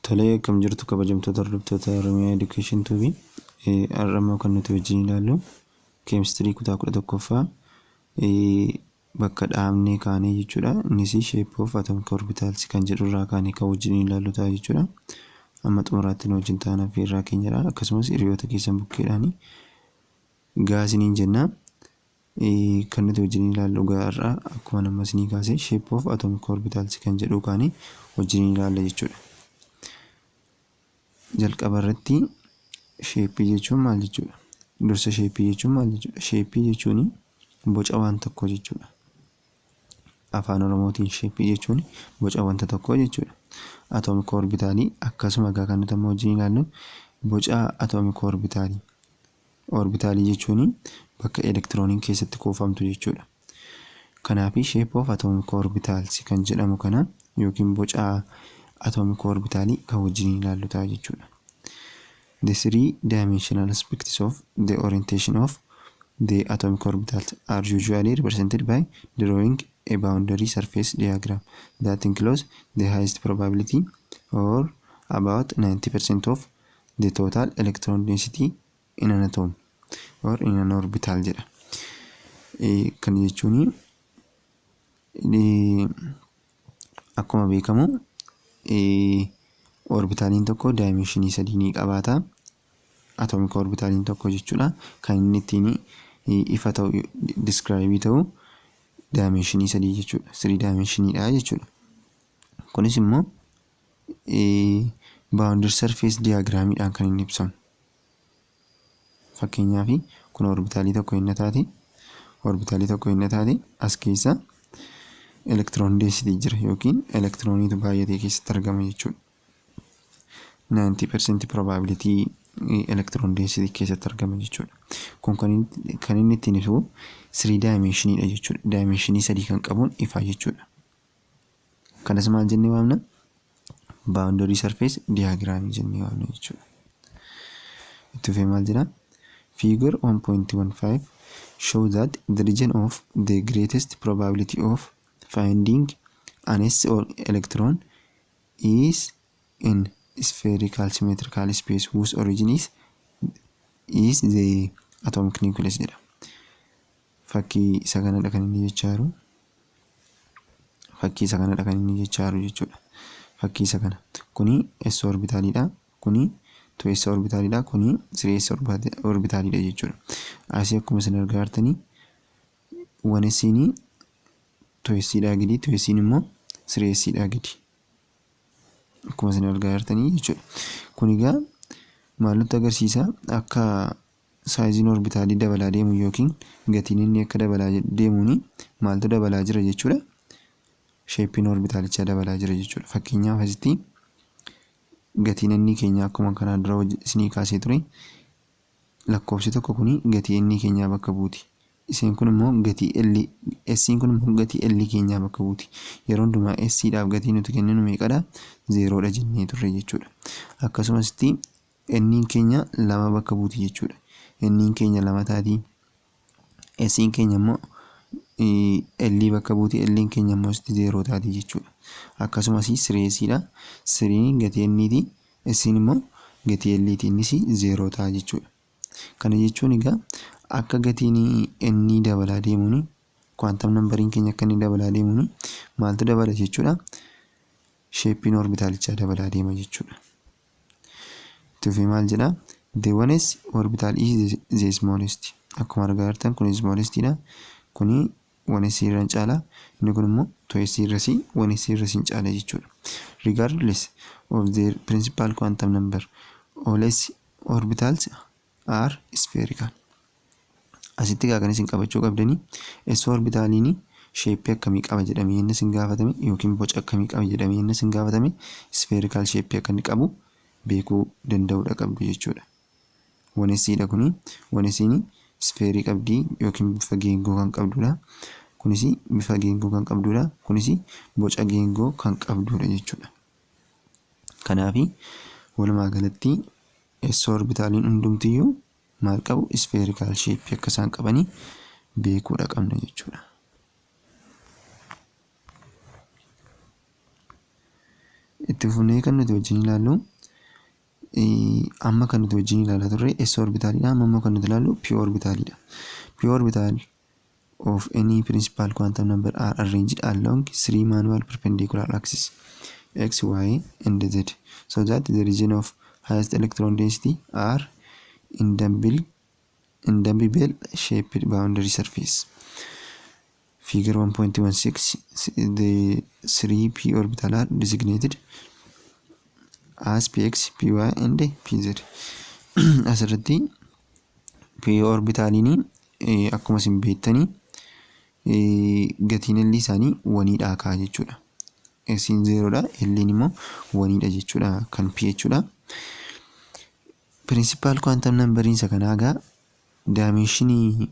Tolee, akkam jirtu kabajamtoota hordoftoota Oromiyaa Education TV. Har'a kan nuti wajjin ilaallu keemistirii kutaa 11ffaa bakka dhaabnee kaanee jechuudha. Innis shape of atomic orbitals kan jedhu irraa kaanee kan wajjin ilaallu ta'a jechuudha. Amma xumuraatti nu wajjin ta'an fi irraa keenyadha. Akkasumas hiriyoota keessan bukkeedhaan gaasiniin jenna. Kan nuti wajjin ilaallu har'a akkuma nama isinii kaasee shape of atomic orbitals kan jedhu kaanee wajjin ilaalla jechuudha. Jalqaba irratti sheeppii jechuun maal jechuudha? Dursa sheeppii jechuun maal jechuudha? Sheeppii jechuun boca waan tokkoo jechuudha. Afaan Oromootiin sheeppii jechuun boca wanta tokkoo jechuudha. Atomic orbitaalii akkasuma kan nuti amma wajjin ilaallu boca atomic orbitaalii. Orbitaalii jechuun bakka elektirooniin keessatti kuufamtu jechuudha. Kanaaf shape of atomic orbitals kan jedhamu kana yookiin boca atomic orbitaalii kan wajjin ilaallu ta'a jechuudha. The three-dimensional aspects of the orientation of the atomic orbitals are usually represented by drawing a boundary surface diagram that includes the highest probability or about 90% of the total electron density in an atom or in an orbital jedha. Kan jechuun akkuma beekamu orbitaaliin tokko dimensionii sadii ni qabaata. Atomic orbitaaliin tokko jechuudha. Kan inni ittiin ifa ta'u describe ta'u dimensionii sadii jechuudha. 3 dimensioniidha jechuudha. Kunis immoo boundary surface diagramiidhaan kan inni ibsamu. Fakkeenyaaf kun orbitaalii tokko inni taate as keessa electron density jira yookiin electroniitu baay'atee keessatti argama jechuudha. 90% probability electron density keessatti argama jechuudha. Kun kan inni ittiin ibsu 3 dimensioniidha jechuudha. Dimensionii sadii kan qabuun ifa jechuudha. Kanas maal jennee waamna? Boundary surface diagram jennee waamna jechuudha. Itti fufee maal jedha? Figure 1.15 show that the region of the greatest probability of finding an s electron is in spherical symmetrical space whose origin is the atomic nucleus jedha. Fakkii isa kanadha kan inni jechaaru. Jechuudha. Fakkii isa kana. Kuni s orbitaaliidha. Kuni 2s orbitaaliidha. Kuni 3s orbitaaliidha jechuudha. Asii akkuma isin argaa jirtanii 1s'n 2s'dha gadi, 2s'n immoo 3s'dha gadi. Akkuma isin argaa jirtanii jechuudha. Kun egaa maal nutti agarsiisa? Akka saayiziin orbitaalii dabalaa deemu yookiin gatiin inni akka dabalaa deemuun maaltu dabalaa jira jechuudha? Sheeppiin orbitaalichaa dabalaa jira jechuudha. Fakkeenyaaf asitti gatiin inni keenya akkuma kanaa dura isinii kaasee ture lakkoofsi tokko kuni gatii inni keenyaa bakka buuti. Isiin kun immoo gatii S'in kun immoo gatii L keenyaa bakka buuti. Yeroo hundumaa S'dhaaf gatii nuti kenninu meeqadha? 0dha jennee turre jechuudha. Akkasumas N'in keenya 2 bakka buuti jechuudha. N'in keenya 2 taati. S'in keenya immoo L bakka buuti. L'in keenya immoo 0 taati jechuudha. Akkasumas 3s'dha. 3 gatii N'iti. S'in immoo gatii L'iti. Innis 0 ta'a jechuudha. Kana jechuun egaa akka gatiin inni dabalaa deemuun quantum numberiin keenya akka inni dabalaa deemuun maaltu dabala jechuudha? Sheeppiin orbitaalichaa dabalaa deema jechuudha. Tufii maal jedha? The 1s orbital is the smallest. Akkuma argaa jirtan kun smallestidha. Kuni 1s irra caala. Inni kun immoo 2s irra 1s irra caala jechuudha. Regardless of their principal quantum number, all s orbitals are spherical. Asitti kan isin qabachuu qabdanii s orbitaaliin sheeppii akkamii qaba jedhamee inni isin gaafatame yookiin boca akkamii qaba jedhamee inni isin gaafatame spherical sheeppii akka inni qabu beekuu danda'uudha qabdu jechuudha. 1s'dha kuni 1s'n spherii qabdi yookiin bifa geengoo kan qabdudha. Kunis bifa geengoo kan qabdudha. Kunis boca geengoo kan qabdudha jechuudha. Kanaaf walumaa galatti s orbitaaliin hundumtiyyuu maal qabu? Spherical shape akka isaan qabanii beekuudha qabna jechuudha. Itti fufnee kan nuti wajjin ilaallu amma kan nuti wajjin ilaalaa turre s orbitaalidha. Amma immoo kan nuti ilaallu p orbitaalidha. P orbital of any principal quantum number are arranged along three manual perpendicular axes x, y, and z, so that the region of highest electron density are in dumbbell shaped boundary surface. Figure 1.16, the 3p orbital are designated as px, py, and pz. Asirratti p orbitaalini akkuma isin beektanii gatiin illee isaanii waniidha kaa jechuudha. X'n 0dha, L'in immoo waniidha jechuudha kan p jechuudha. Principal quantum number isa kanaa gaa dimensionii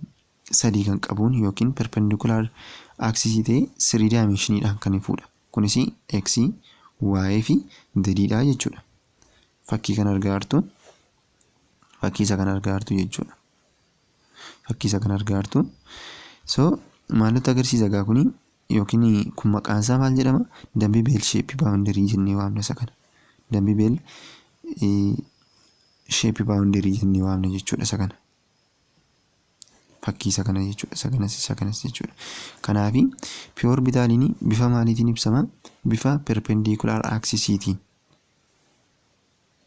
3 kan qabuun yookiin perpendicular axis ta'e 3 dimensioniidhaan kan ifudha. Kunis x, y fi zd'dha jechuudha. Fakkii kan argaa jirtu jechuudha. Fakkii isa kan argaa jirtu. So maaltu agarsiisa gaa kuni yookiin kun maqaan isaa maal jedhama? Dumbbell shape boundary jennee waamna isa kana. Dumbbell shape boundary jennee waamna jechuudha isa kana. Fakkii isa kana jechuudha. Isa kanas jechuudha. Kanaafi p orbitaalini bifa maaliitiin ibsama? Bifa perpendicular axisiitiin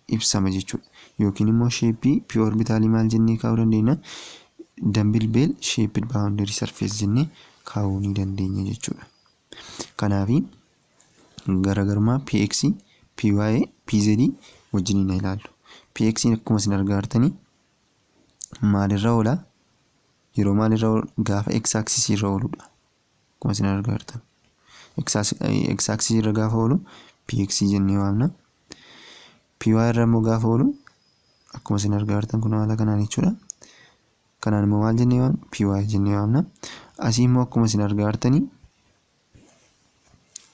ibsama jechuudha. Yookiin immoo shape p orbitaalii maal jennee kaa'uu dandeenya? Dumbbell shaped boundary surface jennee kaa'uu ni dandeenya jechuudha. Kanaafi garaagarummaa px, py, pz wajjin ni ilaallu. Px akkuma isin argaa jirtanii maalirra oola? Yeroo maalirra oolu? Gaafa x axis irra ooludha. Akkuma isin argaa jirtan. X axis irra gaafa oolu px jennee waamna. Py irra immoo gaafa oolu akkuma isin argaa jirtan kun haala kanaan jechuudha. Kanaan immoo maal jennee waamna? Py jennee waamna. Asii immoo akkuma isin argaa jirtanii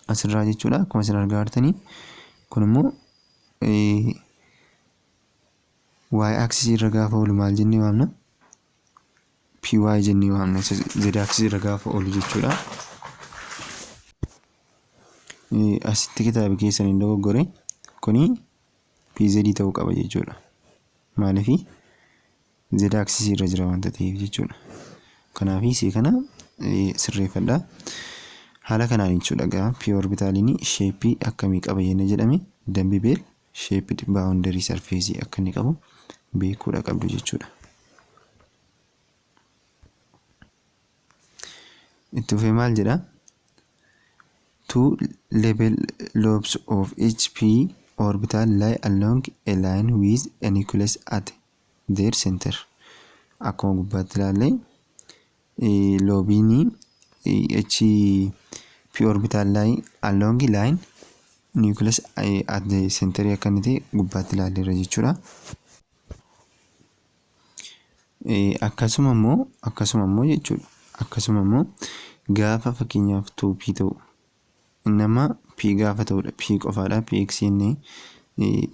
asirraa jechuudha. Akkuma isin argaa jirtanii kun immoo y axis irra gaafa oolu maal jennee waamna? Py jennee waamna. Z axis irra gaafa oolu jechuudha. Asitti kitaaba keessan hin dogoggore kuni pz ta'uu qaba jechuudha. Maaliif z axis irra jira wanta ta'eef jechuudha. Kanaafi isii kana sirreeffadhaa. Haala kanaan jechuudha gaa p orbitaalini shape akkamii qaba jennee jedhame dumbbell shaped boundary surface akka inni qabu beekuudha qabdu jechuudha. Itti fufee maal jedha? Two level lobes of each p orbital lie along a line with a nucleus at their center. Akkuma gubbaatti ilaalle loobiini h p orbital lie along line nucleus at the center akka inni ta'e gubbaatti ilaalleerra jechuudha. Akkasuma immoo jechuudha. Akkasuma immoo gaafa fakkeenyaaf 2p ta'u nama p gaafa ta'udha. P qofaadha. Px jennee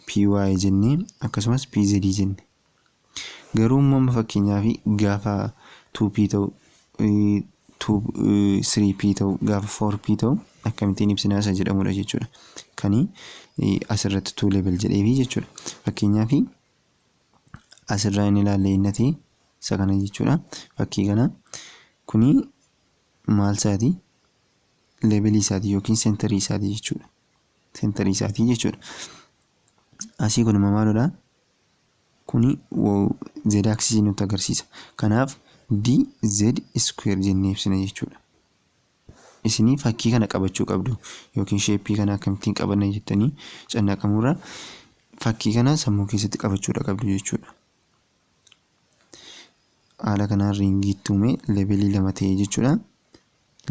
py jennee akkasumas pz jenne. Garuu immoo fakkeenyaaf gaafa 2p ta'u 3p ta'u gaafa 4p ta'u akkamittiin ibsinaa isa jedhamudha jechuudha. Kani asirratti 2 level jedheefi jechuudha. Fakkeenyaaf asirraa inni ilaalle innati isa kana jechuudha. Fakkii kana kuni maal isaati? Level isaati yookiin center isaati jechuudha. Center isaati jechuudha. Asii kun maalidha? Kuni z axis nutti agarsiisa. Kanaaf dz square jennee ibsina jechuudha. Isinii fakkii kana qabachuu qabdu yookiin shape kana akkamittiin qabanna jettanii cannaqamurra fakkii kana sammuu keessatti qabachuudha qabdu jechuudha. Haala kanaan ringiitti uume levelii 2 ta'e jechuudha.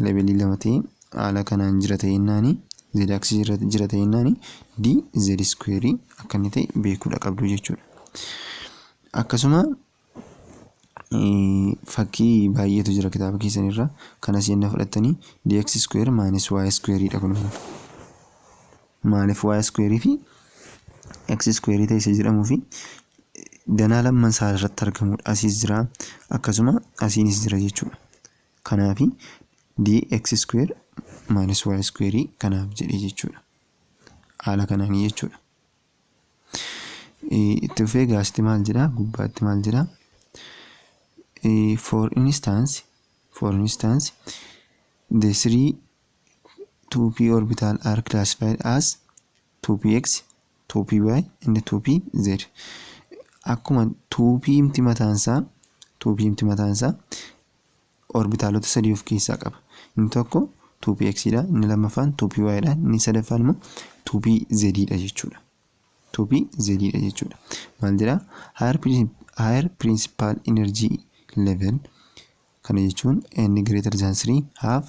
Levelii 2 ta'e haala kanaan jira ta'innaani z axis irra jira ta'innaani dz square akka inni ta'e beekuudha qabdu jechuudha. Akkasuma fakkii baay'eetu jira kitaaba keessanirra kanas yenna fudhattanii dx square minus y square dha kun. Maaliif y square fi x square ta'e isa jedhamuu fi danaa lamman isaa irratti argamudha. Asiis jira akkasuma asiinis jira jechuudha. Kanaafi dx square minus y square kanaaf jedhee jechuudha. haala kanaanii jechuudha. Itti fufee gaasitti maal jedha? Gubbaatti maal jedha? For instance, the three 2p orbital are classified as 2px, 2py and 2pz. Akkuma 2p mataansaa orbitaalota sadii of keessaa qaba. Inni tokko 2px dha, inni lammaffaan 2py dha, inni sadaffaan immoo 2pz dha jechuudha. 2pz dha jechuudha. Maal jedha? Higher principal energy level kana jechuun n greater than 3 have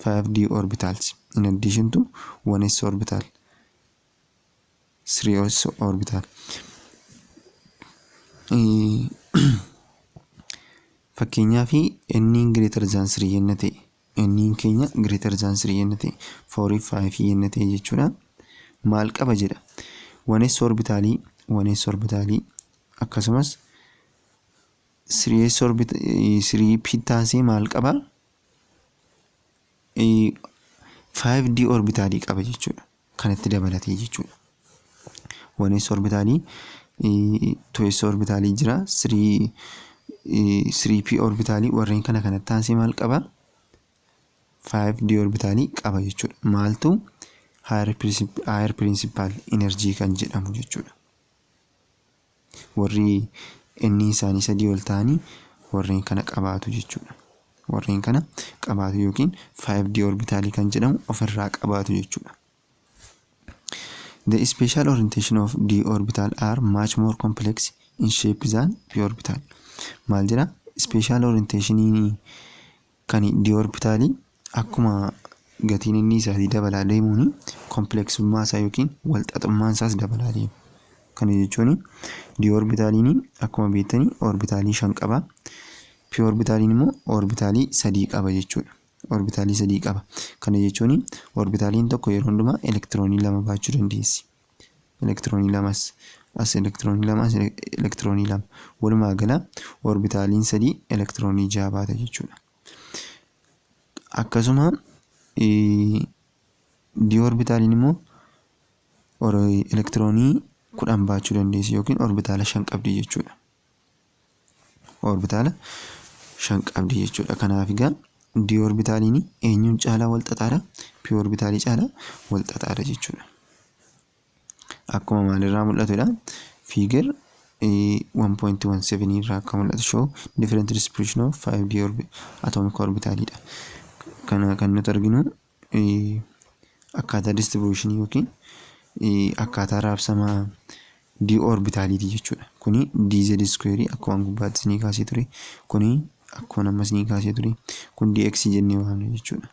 5d orbitals in addition to 1s orbital, 3s orbital. Fakkeenyaaf n greater than 3 yenna ta'e, n keenya greater than 3 yenna ta'e, 4 fi 5 yenna ta'e jechuudha. Maal qaba jedha? 1s orbitalii akkasumas 3p taasee maal qaba? 5d orbitalii qaba jechuudha. Kanatti dabalatee jechuudha. 1s orbitalii, 2s orbitalii jira, 3p orbitalii, warreen kanatti taasee maal qaba? 5d orbitalii qaba jechuudha. Maaltu? Higher principal energy kan jedhamu jechuudha. Warri inni isaanii sadii ol ta'anii warreen kana qabaatu jechuudha. Warreen kana qabaatu yookiin 5d orbitalii kan jedhamu ofirraa qabaatu jechuudha. The special orientation of d orbital are much more complex in shape than p orbital. Maal jedha? Special orientation kan d orbitalii akkuma gatiin inni isaatii dabalaa deemuun kompleksummaa isaa yookiin walxaxummaan isaas dabalaa deema. Kana jechuun d orbitaliin akkuma beektanii orbitalii 5 qaba. p orbitaliin immoo orbitalii 3 qaba jechuudha. Orbitalii 3 qaba. Kana jechuun orbitaliin tokko yeroo hundumaa elektiroonii 2 baachuu dandeessi. Elektiroonii 2 as elektiroonii 2 as elektiroonii 2. Walumaa gala orbitaliin 3 elektiroonii 6 baata jechuudha. Akkasuma d orbitaliin immoo elektiroonii 10 baachuu dandeessi yookiin orbitaala 5 qabdi jechuudha. Orbitaala 5 qabdi jechuudha. Kanaaf egaa d orbitaliin eenyuun caalaa wal xaxaadha? p orbitalii caalaa wal xaxaadha jechuudha. Akkuma maalirraa mul'atudha? Figure 1.17 irraa akka mul'atu show different distribution of 5d atomic orbitalidha. Kana kan nuti arginu akkaataa distribution yookiin akkaataa raabsamaa d orbitaliiti jechuudha. Kuni dz square akkuma gubbaatti ni kaasee ture. Kuni akkuma ammas ni kaasee ture. Kun dx jennee waamna jechuudha.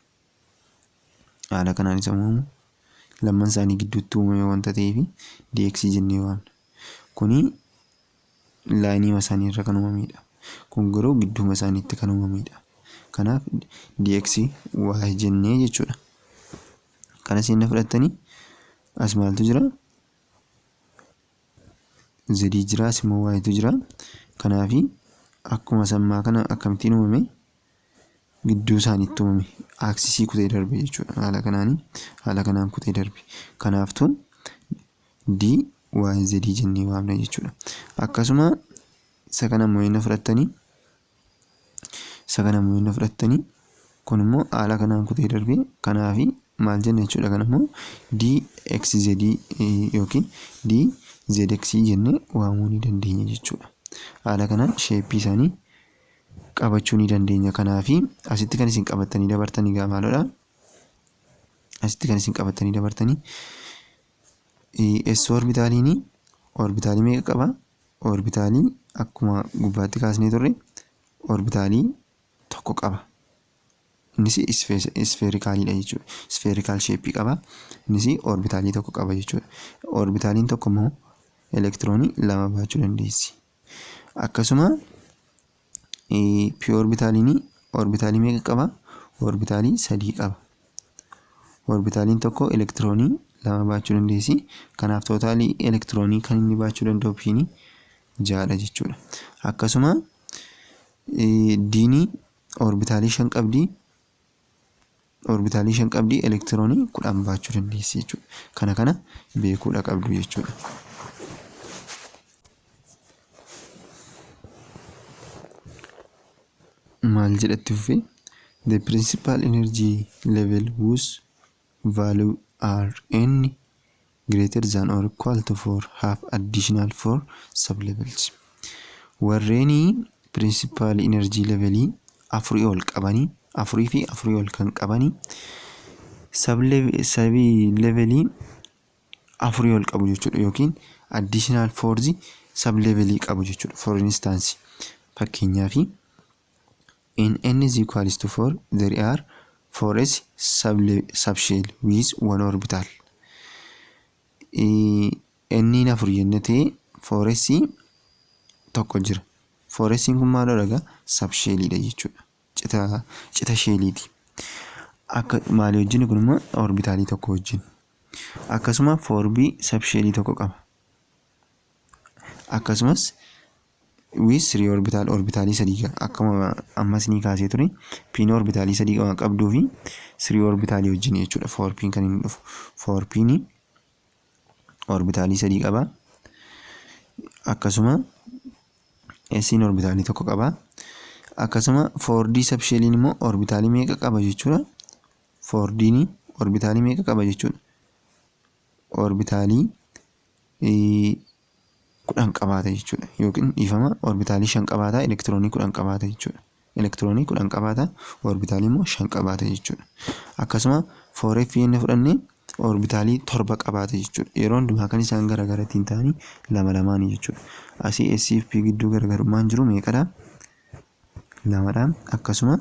Haala kanaan isa uumamu lamman isaanii gidduutti uumame wanta ta'eef dx jennee waamna. Kuni laayinii isaanii irra kan uumamedha. Kun garuu gidduuma isaaniitti kan uumamedha. Kanaaf dx y jennee jechuudha. Kana isin fudhattanii as maaltu jira? z jira, as immoo y tu jira. Kanaaf akkuma sammaa kana akkamittiin uumame? Gidduu isaaniitti uumame. Aaksisii kutee darbe jechuudha. Haala kanaan kutee darbe. Kanaaftuu d y z jennee waamna jechuudha. Akkasuma isa kana immoo inni fudhattanii kun immoo haala kanaan kutee darbe. Kanaaf maal jenna jechuudha? Kana immoo dxz yookiin dzx jennee waamuu ni dandeenya jechuudha. Haala kanaan sheeppii isaanii qabachuu ni dandeenya. Kanaaf asitti kan isin qabattanii dabartanii maalodha? Asitti kan isin qabattanii dabartanii s orbitaliin orbitalii meeqa qaba? Orbitalii akkuma gubbaatti kaasnee turre orbitalii tokko qaba. Innis sfeerikaalidha jechuudha. Sfeerikaal sheeppii qaba. Innis orbitalii tokko qaba jechuudha. Orbitaliin tokko immoo elektiroonii 2 baachuu dandeessi. Akkasuma p orbitaliin orbitalii meeqa qaba? Orbitalii 3 qaba. Orbitaliin tokko elektiroonii 2 baachuu dandeessi. Kanaaf tootaalii elektiroonii kan inni baachuu danda'u p 6dha jechuudha. Akkasuma d orbitalii 5 qabdi. orbitaalii 5 qabdi, elektiroonii 10 baachuu dandeessi jechuudha. Kana beekuudha qabdu jechuudha. Maal jedhatti fufee? The principal energy level whose value are n greater than or equal to 4 have additional 4 sublevels. Warreen principal energy levelii afurii ol qabanii, afurii fi afurii ol kan qabanii sublevelii afurii ol qabu jechuudha, yookiin additional 4 sublevelii qabu jechuudha. For instance, fakkeenyaaf in n is equals to 4 there are 4s subshell with one orbital. N afur jenne ta'e 4s tokko jira. 4s kun maaloo dhagaa? Subshellidha jechuudha. Cita sheeliiti. Akka maalii wajjin kun immoo orbitaalii tokko wajjin. Akkasuma 4b subshellii tokko qaba. Akkasumas with 3 orbitaalii 3 akkuma ammas ni kaasee ture, p orbitaalii 3 qabduu fi 3 orbitaalii wajjin jechuudha. 4p kan inni dhufu 4p orbitaalii 3 qaba. Akkasuma s orbitaalii tokko qaba. Akkasuma 4d subshelliin immoo orbitaalii meeqa qaba jechuudha? 4d orbitaalii meeqa qaba jechuudha? Orbitaalii 10 qabaata jechuudha, yookiin dhiifama orbitaalii 5 qabaata, elektiroonii 10 qabaata jechuudha. Elektiroonii 10 qabaata, orbitaalii immoo 5 qabaata jechuudha. Akkasuma 4f jenne fudhanne orbitaalii 7 qabaata jechuudha. Yeroo hundumaa kan isaan garaagaraatiin ta'anii lama lamaanii jechuudha. Asii s fi p gidduu garaagarummaan jiru meeqadha? 2dha. Akkasuma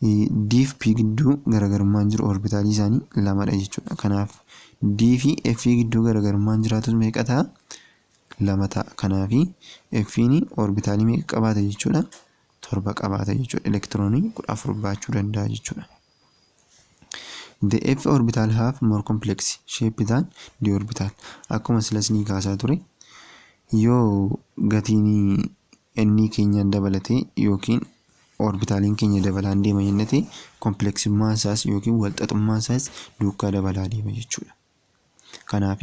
d fi p gidduu garaagarummaan jiru orbitaalii isaanii 2dha jechuudha. Kanaaf d fi f gidduu garaagarummaan jiraatus meeqa ta'a? 2 ta'a. Kanaaf f orbitaalii meeqa qabaata jechuudha? 7 qabaata jechuudha. Elektiroonii 14 baachuu danda'a jechuudha. The f orbital have more complex shape than the orbital. Akkuma silas ni kaasaa ture, yoo gatiin n keenya dabalate yookiin orbitaaliin keenya dabalaan deema jennee kompleksummaan isaas yookiin walxaxummaan isaas duukaa dabalaa deema jechuudha. Kanaaf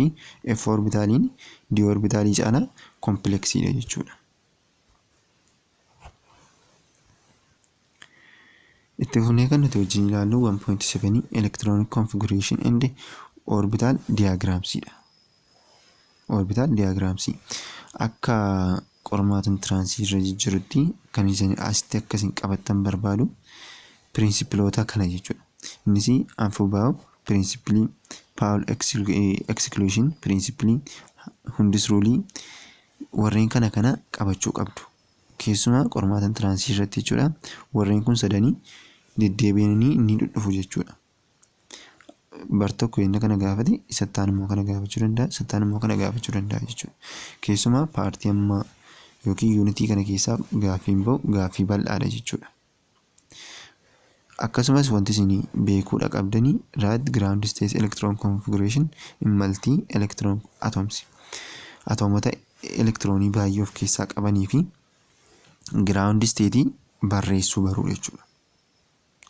f orbitaaliin d orbitaalii caalaa kompleksiidha jechuudha. Itti fufnee kan nuti wajjin ilaallu 1.7 electronic configuration and orbital diagramsdha. Orbital diagramsii akka qormaata intiraansii irra jijjiirutti kan isin asitti akkasiin qabattan barbaadu pirinsipilota kana jechuudha. Innis anfubaa'u pirinsipilii, Paul exclusion pirinsipilii, Hundis ruulii, warreen kana qabachuu qabdu. Keessumaa qormaata intiraansii irratti jechuudha. Warreen kun sadanii deddeebi'anii ni dhufu jechuudha. Bar tokko inni kana gaafate isattaan immoo kana gaafachuu danda'a, isattaan immoo kana gaafachuu danda'a jechuudha. Keessumaa paartii amma yookiin yuunitii kana keessaa gaaffiin bahu gaaffii bal'aadha jechuudha. Akkasumas wanti isin beekuudha qabdanii right ground state electron configuration in multi electron atoms. Atoomota elektiroonii baay'ee of keessaa qabanii fi ground state barreessuu baruu jechuudha.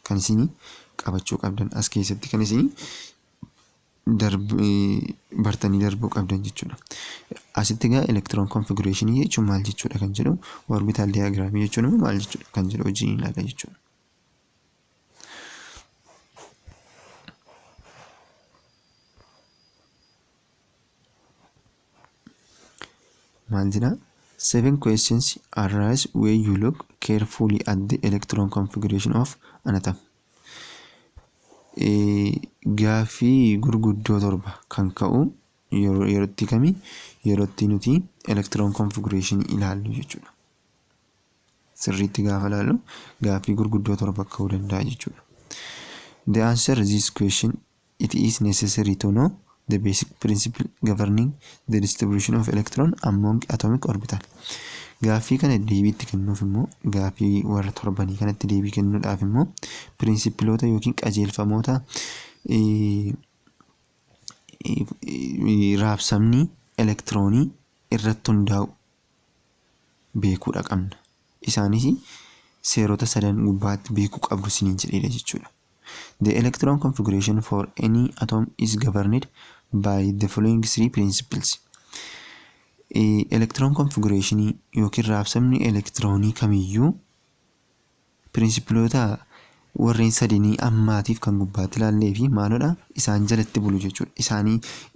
Kan isin qabachuu qabdan as keessatti kan isin bartanii darbuu qabdan jechuudha. Asitti egaa electron configuration jechuun maal jechuudha kan jedhu, orbital diagram jechuun immoo maal jechuudha kan jedhu wajjin ilaalla jechuudha. Maal jedha? 7 questions arise when you look carefully at the electron configuration of an atom. Gaaffii gurguddoo 7 kan ka'u yerootti kami? Yerootti nuti electron configuration ilaallu jechuudha. Sirriitti gaafa ilaallu gaaffii gurguddoo 7 ka'uu danda'a jechuudha. The answer to this question, it is necessary to know the basic principle governing the distribution of electron among atomic orbital. Gaaffii kana deebiitti kennuuf immoo gaaffii warra torbanii kanatti deebii kennuudhaaf immoo pirinsipilota yookiin qajeelfamoota raabsamni elektiroonii irratti hundaa'u beekuudha qabna. Isaanis seerota sadan gubbaatti beekuu qabdu isiniin jedheedha jechuudha. The electron configuration for any atom is governed by the following three principles. Electron configuration yookiin raabsamni elektiroonii kamiyyuu pirinsipilota warreen sadinii ammaatiif kan gubbaatti ilaallee fi maalodha isaan jalatti bulu jechuudha.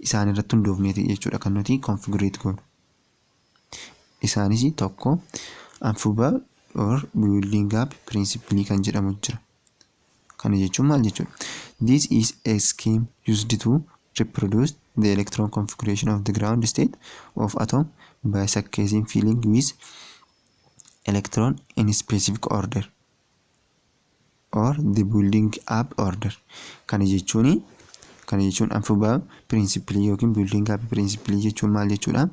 Isaan irratti hundoofneeti jechuudha kan nuti configurate goonu. Isaanis tokko Anfubaa or building up principle kan jedhamu jira. Kana jechuun maal jechuudha? This is a scheme used to reproduce the electron configuration of the ground state of atom by successive filling with electron in specific order or the building up order. Kana jechuun Anfubaa principle yookiin building up principle jechuun maal jechuudha?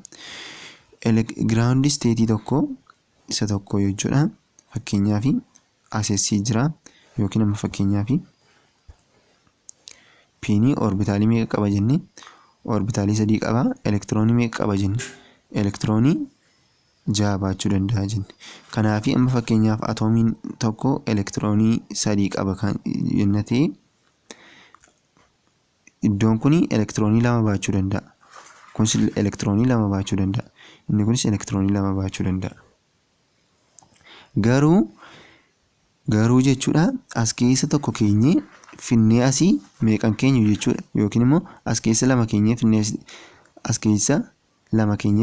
Ground state tokko isa tokko jechuudha. Fakkeenyaaf asessi jira yookiin amma fakkeenyaaf P'n orbitaalii meeqa qaba jenne? Orbitaalii 3 qaba. Elektiroonii meeqa qaba jenne? Elektiroonii 6 baachuu danda'a jenne. Kanaaf amma fakkeenyaaf atoomiin tokko elektiroonii 3 qaba kan jenna ta'e iddoon kun elektiroonii 2 baachuu danda'a. Kunis elektiroonii 2 baachuu danda'a. Inni kunis elektiroonii 2 baachuu danda'a. Garuu jechuudha as keessa tokko keenye finnee asii meeqan keenyu jechuudha yookiin immoo as keessa lama keenye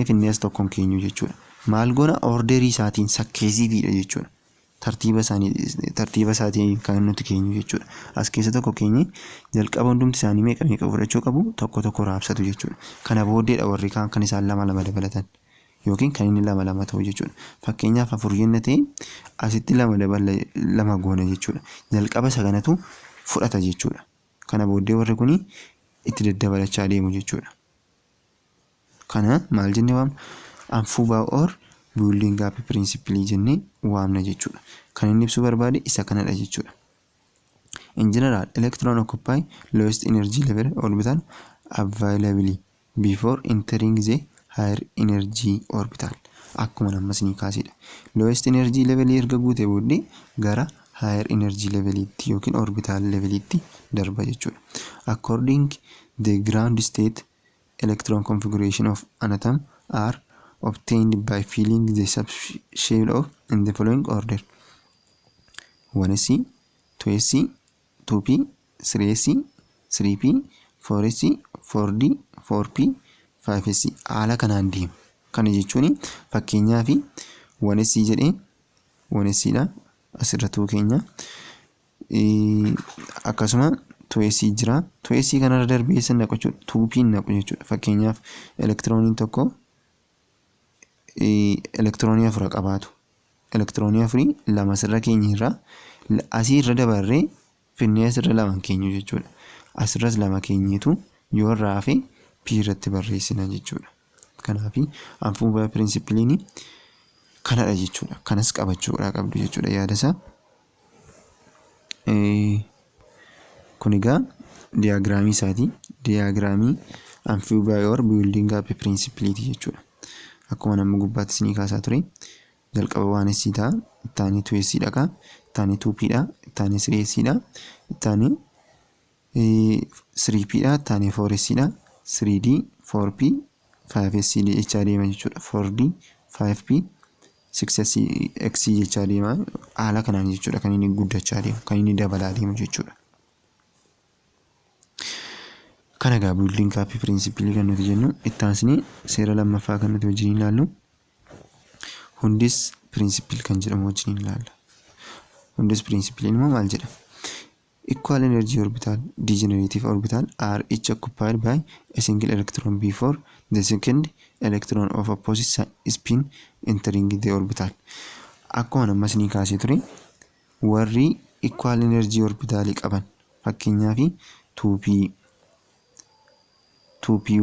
finnee as tokkon keenyu jechuudha. Maal goona orderii isaatiin sakkeesiifiidha jechuudha. Tartiiba isaatiin kan nuti keenyu jechuudha. As keessa tokko keenye jalqaba hundumti isaanii meeqa fudhachuu qabu tokko raabsatu jechuudha. Kana booddeedha warri kaan kan isaan lama dabalatan. Yookiin kan inni lama ta'u jechuudha. Fakkeenyaaf 4 jenna ta'e asitti lama goona jechuudha. Jalqaba isa kanatu fudhata jechuudha. Kana booddee warri kun itti daddabalachaa deemu jechuudha. Kana maal jennee waamna? Anfubaa or building up principle jennee waamna jechuudha. Kan inni ibsuu barbaade isa kanadha jechuudha. In general, electron occupy lowest energy level orbital available before entering the higher energy orbital. Akkuma ammas ni kaasidha. Lowest energy level erga guute booddee gara higher energy levelitti yookiin orbital levelitti darba jechuudha. According the ground state electron configuration of an atom are obtained by filling the subshell of in the following order: 1s, 2s, 2p, 3s, 3p, 4s, 4d, 4p, 5s. Haala kanaan deema. Kana jechuun fakkeenyaaf 1s jedhee 1sdha asirrattuu keenya. Akkasuma 2s jira. 2s kanarra darbee san naqu jechuudha. 2p naqu jechuudha. Fakkeenyaaf elektirooniin tokko elektiroonii 4 qabaatu. Elektiroonii 4 lama sirra keenya irraa asii irra dabarree finnee asirra lama keenyu jechuudha. Asirras lama keenyitu yoo irraa hafe p irratti barreessina jechuudha. Kanaaf anfubaa pirinsipiliin kanadha jechuudha. Kanas qabachuudha qabdu jechuudha yaada isaa. Kun egaa diyaagiraamii isaati. Diyaagiraamii anfubaa or building up pirinsipiliiti jechuudha. Akkuma nama gubbaatti isinii kaasaa ture. Jalqaba 1s ta'a. Ittaanii 2s dhaqa. Ittaanii 2p dha. Ittaanii 3s dha. Ittaanii 3p dha. Ittaanii 4s dha. 3d, 4p, 5s jechaa deema jechuudha. 4d, 5p, 6x jechaa deema. Haala kanaan jechuudha kan inni guddachaa deemu, kan inni dabalaa deemu jechuudha. Kana egaa building up principle kan nuti jennu itti aansee seera lammaffaa kan nuti wajjin ilaallu Hundis principle kan jedhamu wajjin ilaalla. Hundis principle immoo maal jedha? Equal energy orbital degenerative orbital are each occupied by a single electron before the second electron of opposite spin entering the orbital. Akkuma ammas ni kaasee ture warri equal energy orbital qaban fakkeenyaaf 2p 2py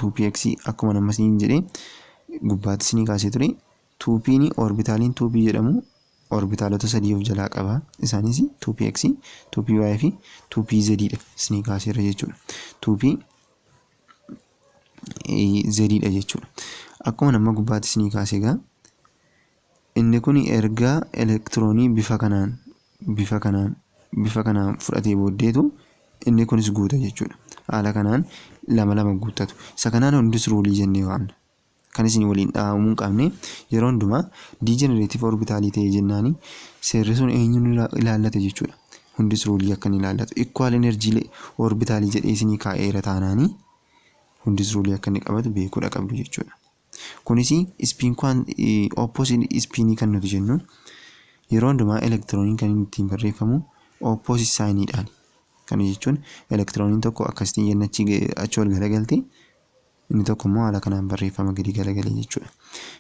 2px akkuma ammas ni jedhee gubbaatti ni kaasee ture 2p ni orbitaliin 2p jedhamu orbitaalota sadii of jalaa qaba. Isaanis 2px, 2py fi 2pz dha. Isni kaaseera jechuudha. 2p z dha jechuudha. Akkuma nama gubbaatti isni kaaseegaa inni kun ergaa elektiroonii bifa kanaan bifa kanaan fudhatee booddeetu inni kunis guuta jechuudha. Haala kanaan lama guuttatu. Isa kanaan hundis ruulii jennee waamna. Kan isin waliin dhahamuu hin qabne yeroo hundumaa degenerative orbitaalii ta'e jennaani seerri sun eenyuun ilaallata jechuudha. Hundis ruulii akka inni ilaallatu. Equal energy orbitaalii jedhee isinii kaa'eera taanaanii hundis ruulii akka inni qabatu beekuudha qabdu jechuudha. Kunis opposite spinii kan nuti jennu yeroo hundumaa elektirooniin kan inni ittiin barreeffamu opposite saayiniidhaan. Kana jechuun elektirooniin tokko akkasitti jennachi achi ol galagalte inni tokko immoo haala kanaan barreeffama gadi galagalee jechuudha.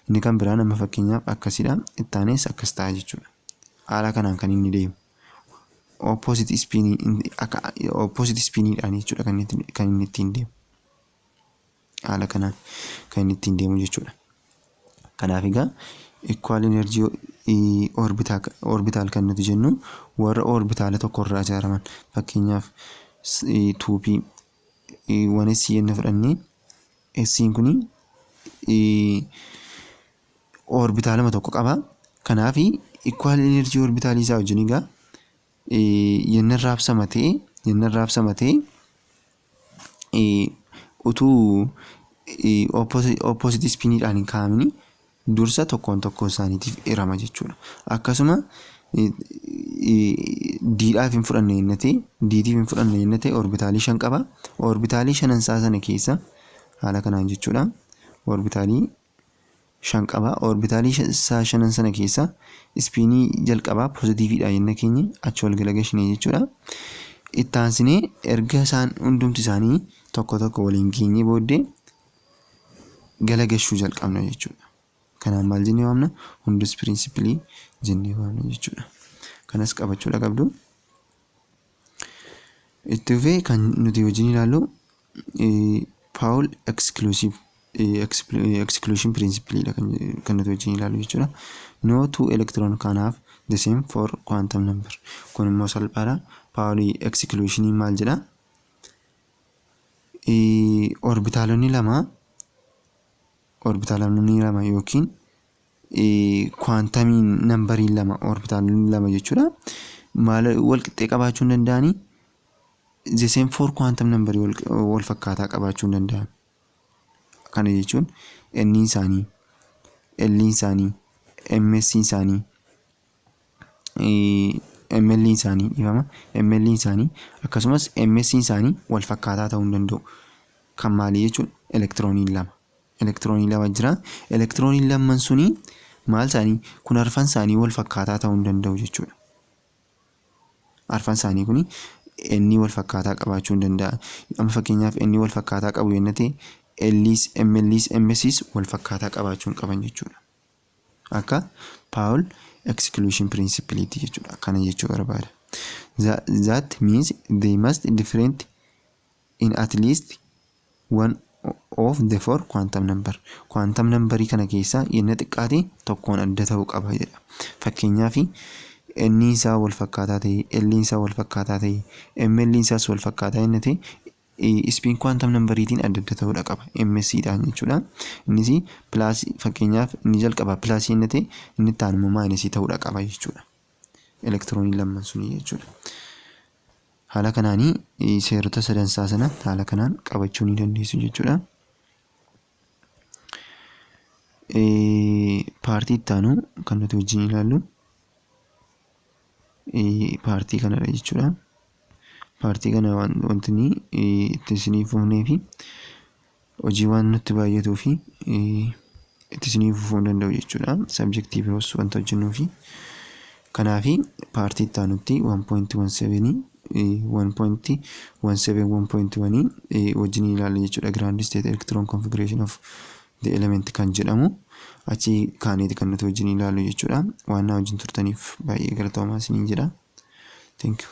Inni kan biraan amma fakkeenyaaf akkasidha. Ittaanes akkas ta'a jechuudha. Haala kanaan kan inni deemu. Opposite spiniidhaan jechuudha kan inni ittiin deemu. Haala kanaan kan inni ittiin deemu jechuudha. Kanaaf egaa equal energy orbital kan nuti jennu warra orbitaala tokkorraa ijaaraman fakkeenyaaf 2p 1s yenna fudhannee S'n kuni orbitaalama tokko qaba. Kanaaf equal energy orbitaalii isaa wajjin egaa yenna raabsamatee utuu opposite spiniidhaan hin kaa'amini dursa tokkoon isaaniitiif hirama jechuudha. Akkasuma diidhaaf hin fudhanne jennate orbitaalii 5 qaba. Orbitaalii 5 sana keessa haala kanaan jechuudha. Orbitaalii 5 qaba. Orbitaalii 5 sana keessa spinii jalqabaa positiiviidha jenna keenya achi wal galagashinee jechuudha. Itti aansinee erga isaan hundumti isaanii tokko waliin geenye booddee galagashuu jalqabna jechuudha. Kanaan maal jennee waamna? Hundis pirinsipilii jennee waamna jechuudha. Kanas qabachuudha qabdu. Itti fufee kan nuti wajjin ilaallu Paul exclusion principle kan nuti wajjin ilaallu jechuudha. No two electron can have the same for quantum number. Kun immoo salphaadha. Paul exclusion maal jedha? Orbitaalonni lama yookiin quantum numberiin lama orbitaalonni lama jechuudha. Maal wal qixxee qabaachuu hin danda'anii? The same for quantum number wal fakkaataa qabaachuu hin danda'an. Kana jechuun n isaanii, l isaanii, ms isaanii, ml isaanii akkasumas ms isaanii wal fakkaataa ta'uu hin danda'u. Kan maali jechuun elektirooniin lama jira. Elektirooniin lamman suni maal isaanii kun arfan isaanii wal fakkaataa ta'uu hin danda'u jechuudha. Arfan isaanii kuni inni wal fakkaataa qabaachuu hin danda'a. Amma fakkeenyaaf inni wal fakkaataa qabu yennate L's, ML's, MS's wal fakkaataa qabaachuu hin qaban jechuudha. Akka Paul exclusion principle jechuudha. Kana jechuu barbaada. That means they must different in at least one of the four quantum number. Quantum numberii kana keessa yenna xiqqaate tokkoon adda ta'uu qaba jedha. Fakkeenyaaf inni isaa wal fakkaataa ta'e, L isaa wal fakkaataa ta'e, ML isaas wal fakkaataa yennate spin quantum numberiitiin adda ta'uudha qaba. MSC dhaan jechuudha. Innis plus fakkeenyaaf inni jalqaba plus yennate inni itti aanu minus ta'uudha qaba jechuudha. Elektirooniin lamman suni jechuudha. Haala kanaanii seerota sadansaa sana haala kanaan qabachuu ni dandeessu jechuudha. Paartii itti aanu kan nuti wajjin ilaallu paartii kanadha jechuudha. Paartii kana wanti itti isiniif fufnee fi hojii waan nutti baay'atuu fi itti isiniif fufuu danda'u jechuudha. Sabjektii biroos wanta hojjennuu fi kanaafi paartii itti aanutti 1.17 1.1 wajjin ilaalla jechuudha. Grand state electron configuration of the element kan jedhamu achi kaaneeti kan nuti wajjin ilaallu jechuudha. Waan na wajjin turtaniif baay'ee galatoomaa isiniin jedha. Thank you.